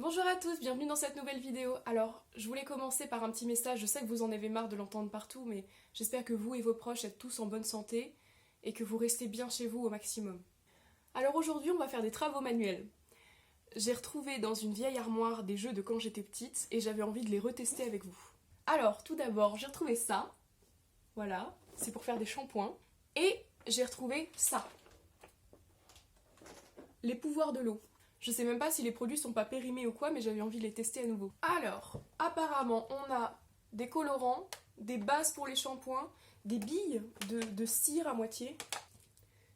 Bonjour à tous, bienvenue dans cette nouvelle vidéo. Alors, je voulais commencer par un petit message, je sais que vous en avez marre de l'entendre partout, mais j'espère que vous et vos proches êtes tous en bonne santé et que vous restez bien chez vous au maximum. Alors aujourd'hui, on va faire des travaux manuels. J'ai retrouvé dans une vieille armoire des jeux de quand j'étais petite et j'avais envie de les retester avec vous. Alors, tout d'abord, j'ai retrouvé ça. Voilà, c'est pour faire des shampoings. Et j'ai retrouvé ça. Les pouvoirs de l'eau. Je sais même pas si les produits sont pas périmés ou quoi, mais j'avais envie de les tester à nouveau. Alors, apparemment, on a des colorants, des bases pour les shampoings, des billes de cire à moitié.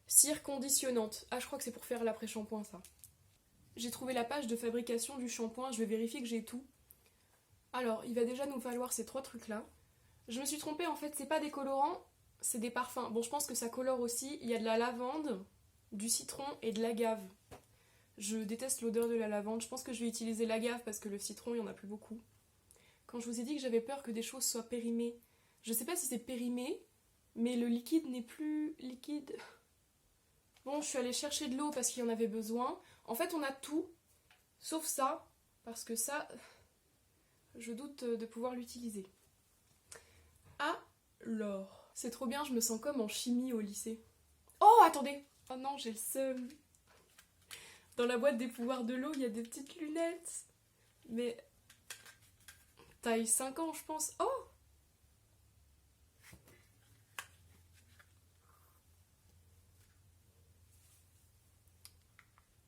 Cire conditionnante. Ah, je crois que c'est pour faire l'après-shampoing, ça. J'ai trouvé la page de fabrication du shampoing, je vais vérifier que j'ai tout. Alors, il va déjà nous falloir ces trois trucs-là. Je me suis trompée, en fait, c'est pas des colorants, c'est des parfums. Bon, je pense que ça colore aussi. Il y a de la lavande, du citron et de l'agave. Je déteste l'odeur de la lavande, je pense que je vais utiliser l'agave parce que le citron, il n'y en a plus beaucoup. Quand je vous ai dit que j'avais peur que des choses soient périmées, je sais pas si c'est périmé, mais le liquide n'est plus liquide. Bon, je suis allée chercher de l'eau parce qu'il y en avait besoin. En fait, on a tout, sauf ça, parce que ça, je doute de pouvoir l'utiliser. Alors, c'est trop bien, je me sens comme en chimie au lycée. Oh, attendez! Oh non, j'ai le seum. Dans la boîte des pouvoirs de l'eau, il y a des petites lunettes. Mais taille 5 ans, je pense. Oh!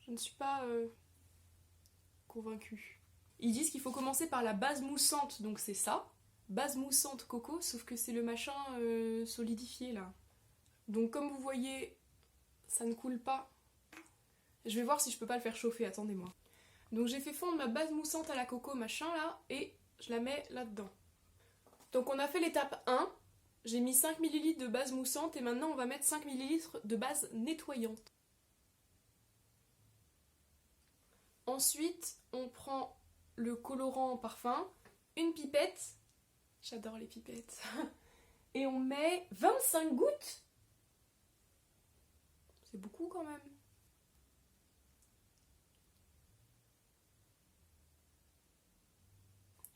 Je ne suis pas convaincue. Ils disent qu'il faut commencer par la base moussante, donc c'est ça. Base moussante coco, sauf que c'est le machin solidifié là. Donc comme vous voyez, ça ne coule pas. Je vais voir si je peux pas le faire chauffer, attendez-moi. Donc j'ai fait fondre ma base moussante à la coco machin là, et je la mets là-dedans. Donc on a fait l'étape 1, j'ai mis 5 ml de base moussante et maintenant on va mettre 5 ml de base nettoyante. Ensuite, on prend le colorant en parfum, une pipette, j'adore les pipettes, et on met 25 gouttes. C'est beaucoup quand même.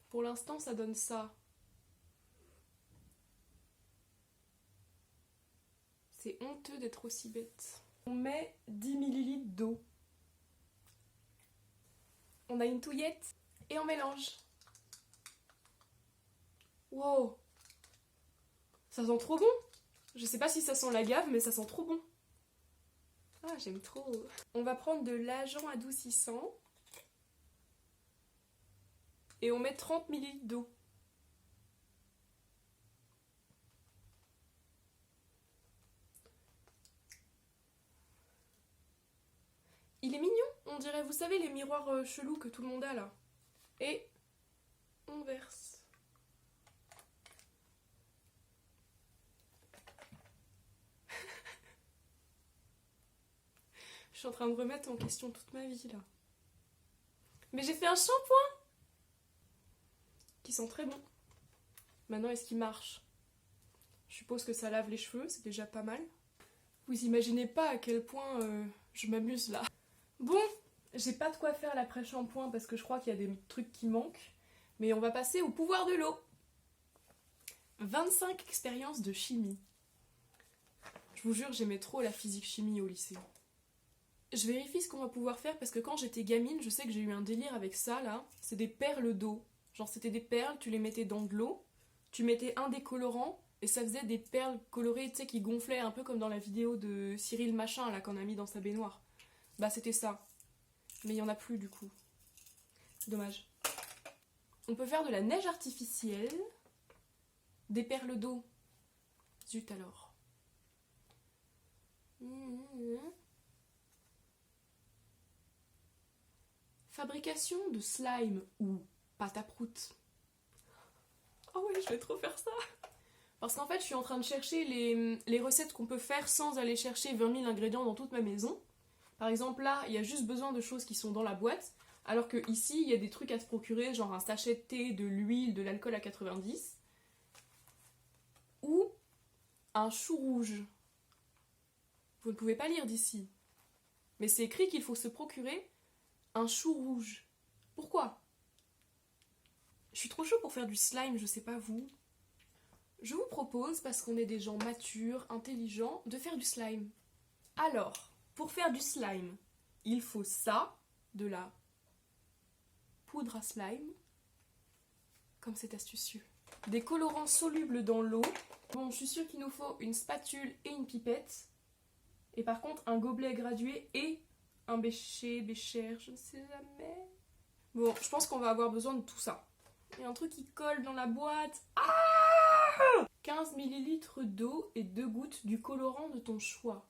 Pour l'instant, ça donne ça. C'est honteux d'être aussi bête. On met 10 ml d'eau. On a une touillette et on mélange. Wow! Ça sent trop bon! Je sais pas si ça sent l'agave, mais ça sent trop bon. Ah, j'aime trop. On va prendre de l'agent adoucissant. Et on met 30 ml d'eau. Il est mignon, on dirait, vous savez, les miroirs chelous que tout le monde a là. Et on verse. Je suis en train de remettre en question toute ma vie là. Mais j'ai fait un shampoing qui sent très bon. Maintenant, est-ce qu'il marche? Je suppose que ça lave les cheveux, c'est déjà pas mal. Vous imaginez pas à quel point je m'amuse là. Bon, j'ai pas de quoi faire l'après-shampoing parce que je crois qu'il y a des trucs qui manquent. Mais on va passer au pouvoir de l'eau. 25 expériences de chimie. Je vous jure, j'aimais trop la physique-chimie au lycée. Je vérifie ce qu'on va pouvoir faire parce que quand j'étais gamine, je sais que j'ai eu un délire avec ça là. C'est des perles d'eau. Genre c'était des perles, tu les mettais dans de l'eau, tu mettais un décolorant et ça faisait des perles colorées, tu sais, qui gonflaient un peu comme dans la vidéo de Cyril Machin là qu'on a mis dans sa baignoire. Bah c'était ça. Mais il n'y en a plus du coup. Dommage. On peut faire de la neige artificielle, des perles d'eau. Zut alors. Fabrication de slime ou pâte à prout. Oh ouais, je vais trop faire ça. Parce qu'en fait, je suis en train de chercher les recettes qu'on peut faire sans aller chercher 20 000 ingrédients dans toute ma maison. Par exemple, là, il y a juste besoin de choses qui sont dans la boîte, alors que ici, il y a des trucs à se procurer, genre un sachet de thé, de l'huile, de l'alcool à 90, ou un chou rouge. Vous ne pouvez pas lire d'ici. Mais c'est écrit qu'il faut se procurer un chou rouge. Pourquoi? Je suis trop chaud pour faire du slime, je sais pas vous. Je vous propose, parce qu'on est des gens matures, intelligents, de faire du slime. Alors, pour faire du slime, il faut ça, de la poudre à slime, comme c'est astucieux. Des colorants solubles dans l'eau. Bon, je suis sûre qu'il nous faut une spatule et une pipette. Et par contre, un gobelet gradué et un bécher, je ne sais jamais. Bon, je pense qu'on va avoir besoin de tout ça. Il y a un truc qui colle dans la boîte. Ah 15 ml d'eau et 2 gouttes du colorant de ton choix.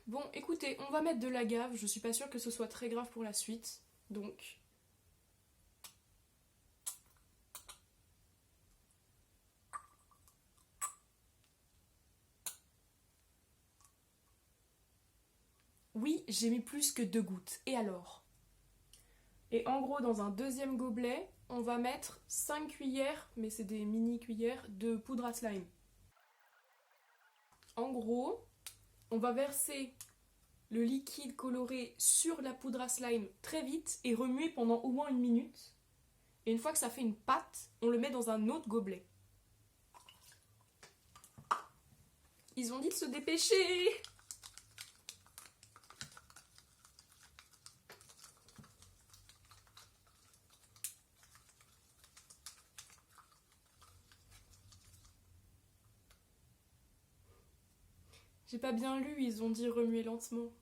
Bon, écoutez, on va mettre de l'agave. Je suis pas sûre que ce soit très grave pour la suite. Donc... Oui, j'ai mis plus que 2 gouttes. Et alors? Et en gros, dans un deuxième gobelet, on va mettre 5 cuillères, mais c'est des mini cuillères, de poudre à slime. En gros, on va verser le liquide coloré sur la poudre à slime très vite et remuer pendant au moins 1 minute. Et une fois que ça fait une pâte, on le met dans un autre gobelet. Ils ont dit de se dépêcher! J'ai pas bien lu, ils ont dit remuer lentement.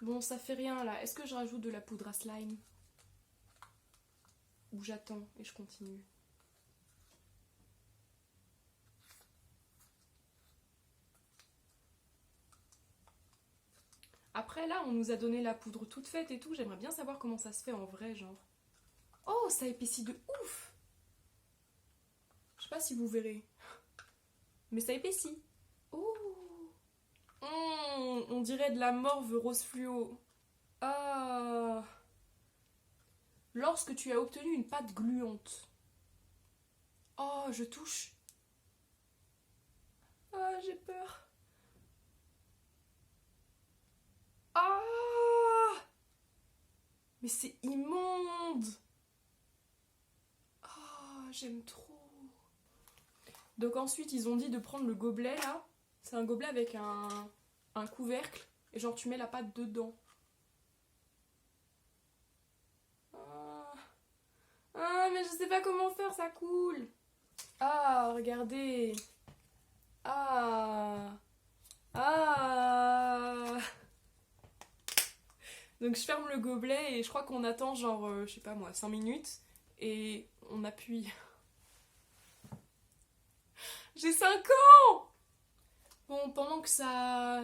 Bon, ça fait rien là. Est-ce que je rajoute de la poudre à slime? Ou j'attends et je continue? Après là, on nous a donné la poudre toute faite et tout. J'aimerais bien savoir comment ça se fait en vrai, genre. Oh, ça épaissit de ouf! Je sais pas si vous verrez. Mais ça épaissit. Oh! On dirait de la morve rose fluo. Ah! Lorsque tu as obtenu une pâte gluante. Oh, je touche. Ah, j'ai peur. Ah! Mais c'est immonde! Ah, j'aime trop. Donc ensuite, ils ont dit de prendre le gobelet, là. C'est un gobelet avec un couvercle. Et genre, tu mets la pâte dedans. Ah, mais je sais pas comment faire, ça coule. Ah, regardez. Ah. Ah. Donc je ferme le gobelet et je crois qu'on attend genre, je sais pas moi, 5 minutes. Et on appuie. J'ai 5 ans! Bon, pendant que ça...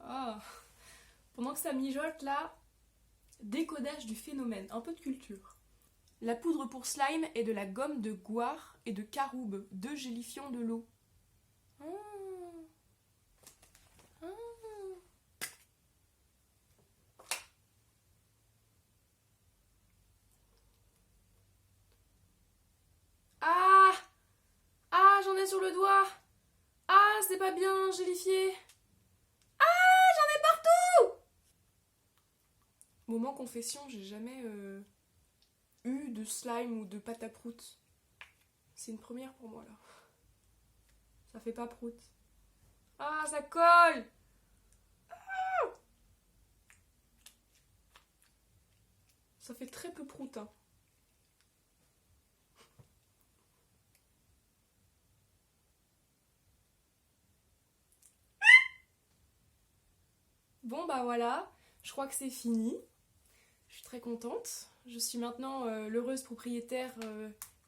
Ah. Pendant que ça mijote là, décodage du phénomène, un peu de culture. La poudre pour slime est de la gomme de goire et de caroube, 2 gélifiants de l'eau. Ah. Ah. Ah! Ah, j'en ai sur le doigt! Ah, c'est pas bien, gélifié! Ah, j'en ai partout! Moment confession, j'ai jamais eu de slime ou de pâte à prout. C'est une première pour moi là. Ça fait pas prout. Ah, ça colle! Ah, ça fait très peu prout, hein. Bon bah voilà, je crois que c'est fini. Je suis très contente. Je suis maintenant l'heureuse propriétaire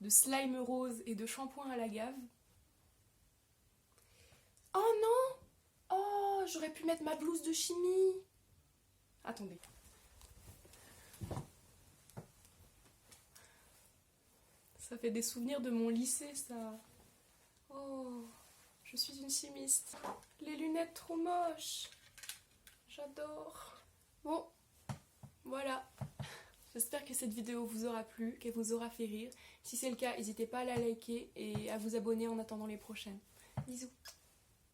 de slime rose et de shampoing à l'agave. Oh non! Oh, j'aurais pu mettre ma blouse de chimie. Attendez. Ça fait des souvenirs de mon lycée, ça. Oh, je suis une chimiste. Les lunettes trop moches. J'adore. Bon, voilà. J'espère que cette vidéo vous aura plu, qu'elle vous aura fait rire. Si c'est le cas, n'hésitez pas à la liker et à vous abonner en attendant les prochaines. Bisous.